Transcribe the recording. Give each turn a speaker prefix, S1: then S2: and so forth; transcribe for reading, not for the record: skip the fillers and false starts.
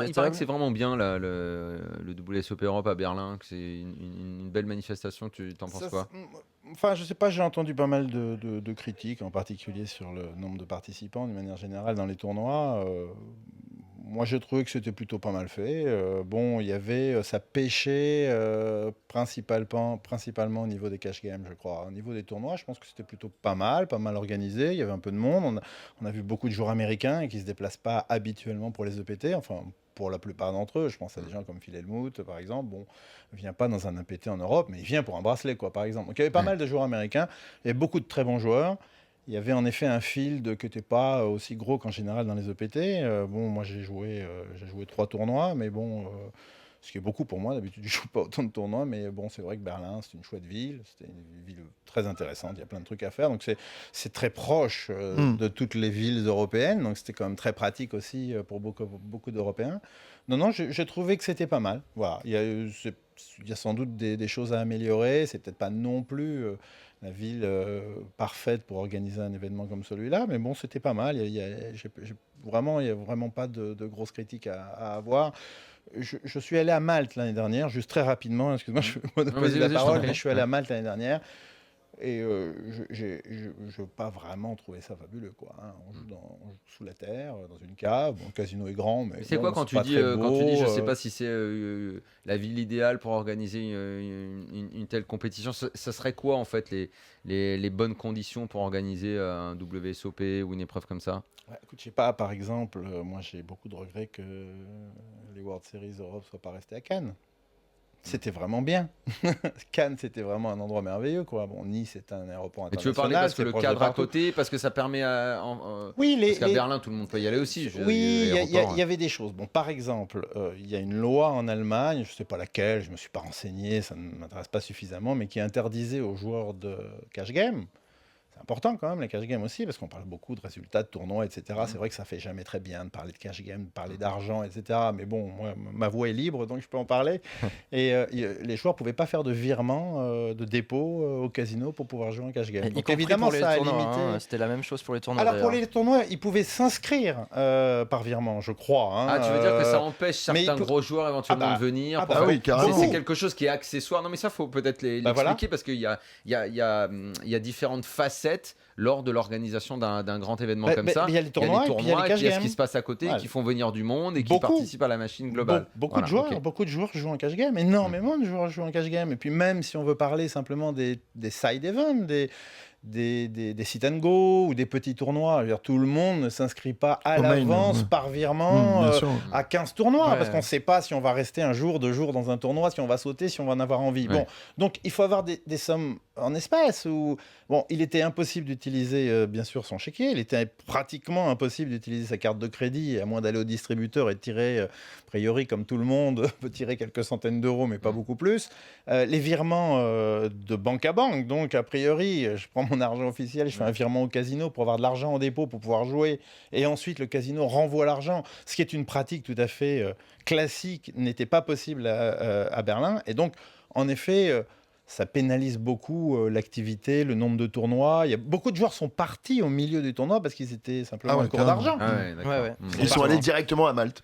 S1: il paraît que c'est vraiment bien là, le WSOP Europe à Berlin, que c'est une belle manifestation. Tu t'en penses quoi?
S2: Enfin, je sais pas, j'ai entendu pas mal de critiques, en particulier sur le nombre de participants, d'une manière générale, dans les tournois. Moi, j'ai trouvé que c'était plutôt pas mal fait. Bon, il y avait, ça pêchait principalement au niveau des cash games, je crois. Au niveau des tournois, je pense que c'était plutôt pas mal organisé. Il y avait un peu de monde. On a vu beaucoup de joueurs américains qui se déplacent pas habituellement pour les EPT. Enfin, pour la plupart d'entre eux, je pense à des gens comme Phil Hellmuth, par exemple. Bon, il vient pas dans un EPT en Europe, mais il vient pour un bracelet, quoi, par exemple. Donc, il y avait pas mal de joueurs américains. Il y avait beaucoup de très bons joueurs. Il y avait en effet un field qui n'était pas aussi gros qu'en général dans les EPT. Bon, moi j'ai joué 3 tournois, mais bon, ce qui est beaucoup pour moi. D'habitude, je ne joue pas autant de tournois, mais bon, c'est vrai que Berlin, c'est une chouette ville. C'était une ville très intéressante. Il y a plein de trucs à faire. Donc c'est très proche de toutes les villes européennes. Donc c'était quand même très pratique aussi pour beaucoup d'Européens. Non, j'ai trouvé que c'était pas mal. Voilà. Il y a sans doute des choses à améliorer. C'est peut-être pas non plus la ville parfaite pour organiser un événement comme celui-là, mais bon, c'était pas mal. Il y a vraiment pas de grosses critiques à avoir. Je suis allé à Malte l'année dernière, juste très rapidement, excuse-moi, je monopolise la parole, mais je suis allé à Malte l'année dernière. Et je n'ai pas vraiment trouvé ça fabuleux, quoi. Hein. On joue sous la terre, dans une cave. Bon, le casino est grand, mais
S1: c'est
S2: bon,
S1: quoi quand
S2: c'est
S1: tu
S2: pas
S1: dis,
S2: très
S1: quand tu dis,
S2: beau,
S1: je sais pas si c'est la ville idéale pour organiser une telle compétition, ça serait quoi en fait les bonnes conditions pour organiser un WSOP ou une épreuve comme ça?
S2: Ouais, écoute, je sais pas, par exemple, moi j'ai beaucoup de regrets que les World Series Europe soient pas restés à Cannes. C'était vraiment bien. Cannes, c'était vraiment un endroit merveilleux, quoi. Bon, Nice est un aéroport
S1: Et
S2: international.
S1: tu veux parler parce que
S2: c'est
S1: le
S2: proche de
S1: cadre à
S2: partout.
S1: côté, parce que ça permet
S2: Oui,
S1: parce qu'à Berlin tout le monde peut y aller aussi.
S2: Oui, il
S1: l'aéroport,
S2: y avait des choses. Bon, par exemple, il y a une loi en Allemagne, je ne sais pas laquelle, je ne me suis pas renseigné, ça ne m'intéresse pas suffisamment, mais qui interdisait aux joueurs de cash game. C'est important quand même, les cash games aussi, parce qu'on parle beaucoup de résultats de tournois, etc. C'est vrai que ça fait jamais très bien de parler de cash game, de parler d'argent, etc. Mais bon, moi, ma voix est libre, donc je peux en parler. Et les joueurs ne pouvaient pas faire de virement, de dépôt au casino pour pouvoir jouer en cash game.
S3: Donc évidemment, ça a limité. C'était la même chose pour les tournois.
S2: Alors pour les tournois, ils pouvaient s'inscrire par virement, je crois. Hein,
S1: tu veux dire que ça empêche certains gros joueurs éventuellement de venir
S4: oui, carrément.
S1: C'est quelque chose qui est accessoire. Non, mais ça, faut peut-être l'expliquer parce qu'il y a différentes facettes lors de l'organisation d'un grand événement comme ça.
S2: Il y a les tournois,
S1: et puis il y a ce qui se passe à côté, qui font venir du monde et qui participent à la machine globale.
S2: Beaucoup de joueurs jouent en cash game, énormément de joueurs jouent en cash game. Et puis même si on veut parler simplement des side events, des sit and go ou des petits tournois. Je veux dire, tout le monde ne s'inscrit pas à l'avance par virement à 15 tournois parce qu'on ne sait pas si on va rester un jour, 2 jours dans un tournoi, si on va sauter, si on va en avoir envie. Bon, donc il faut avoir des sommes en espèces. Bon, il était impossible d'utiliser bien sûr son chéquier, il était pratiquement impossible d'utiliser sa carte de crédit à moins d'aller au distributeur et de tirer, a priori comme tout le monde, peut tirer quelques centaines d'euros mais pas beaucoup plus. Les virements de banque à banque, donc a priori, je prends mon argent officiel, je fais un virement au casino pour avoir de l'argent en dépôt pour pouvoir jouer et ensuite le casino renvoie l'argent, ce qui est une pratique tout à fait classique, n'était pas possible à Berlin. Et donc, en effet, ça pénalise beaucoup l'activité, le nombre de tournois. Il y a beaucoup de joueurs sont partis au milieu du tournoi parce qu'ils étaient simplement en cours d'argent.
S1: Ils
S4: sont allés directement à Malte.